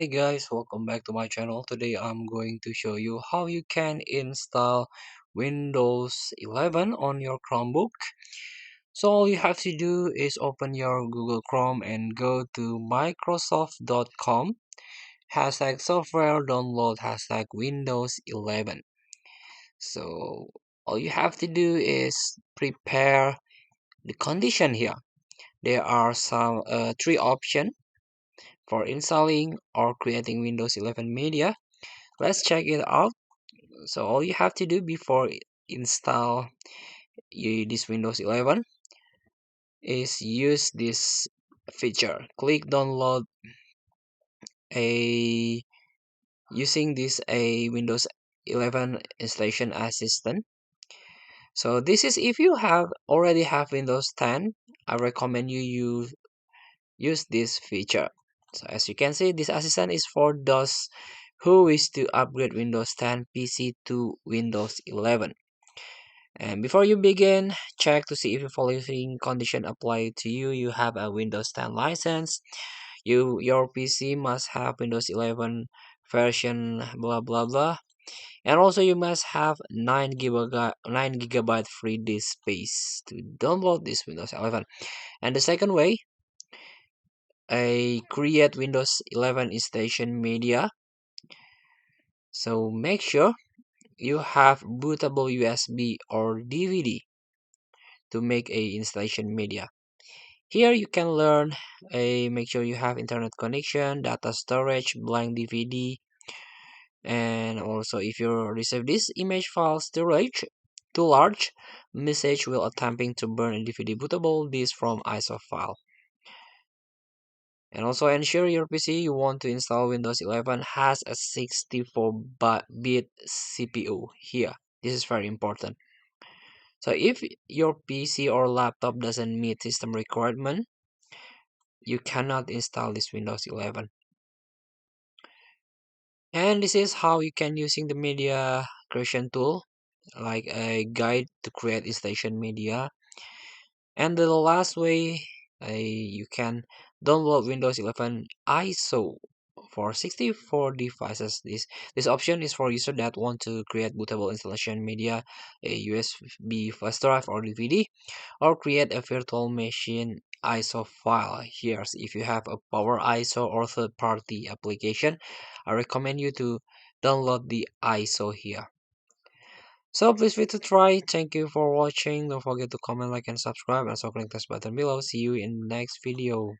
Hey guys, welcome back to my channel. Today I'm going to show you how you can install Windows 11 on your Chromebook. So all you have to do is open your Google Chrome and go to Microsoft.com hashtag software download hashtag Windows 11. So all you have to do is prepare the condition here. There are some three options for installing or creating Windows 11 media. Let's check it out. So all you have to do before install this Windows 11 is use this feature. Click download a using this a Windows 11 installation assistant. So this is if you have already have Windows 10, I recommend you use this feature. So as you can see, this assistant is for those who wish to upgrade Windows 10 PC to Windows 11. And before you begin, check to see if the following condition apply to you. You have a Windows 10 license. Your PC must have Windows 11 version blah blah blah. And also you must have 9 gigabyte free disk space to download this Windows 11. And the second way, a create Windows 11 installation media. So make sure you have bootable USB or DVD to make a installation media. Here you can learn make sure you have internet connection, data storage, blank DVD, and also if you receive this image file storage too large, message will attempting to burn a DVD bootable disk from ISO file. And also ensure your PC you want to install Windows 11 has a 64-bit CPU here. This is very important. So if your PC or laptop doesn't meet system requirement, you cannot install this Windows 11. And this is how you can using the media creation tool, like a guide to create installation media. And the last way, you can download Windows 11 ISO for 64 devices. This option is for users that want to create bootable installation media, a USB flash drive or DVD, or create a virtual machine ISO file. Here, if you have a Power ISO or third-party application, I recommend you to download the ISO here. So please feel to try. Thank you for watching. Don't forget to comment, like, and subscribe. And also click this button below. See you in the next video.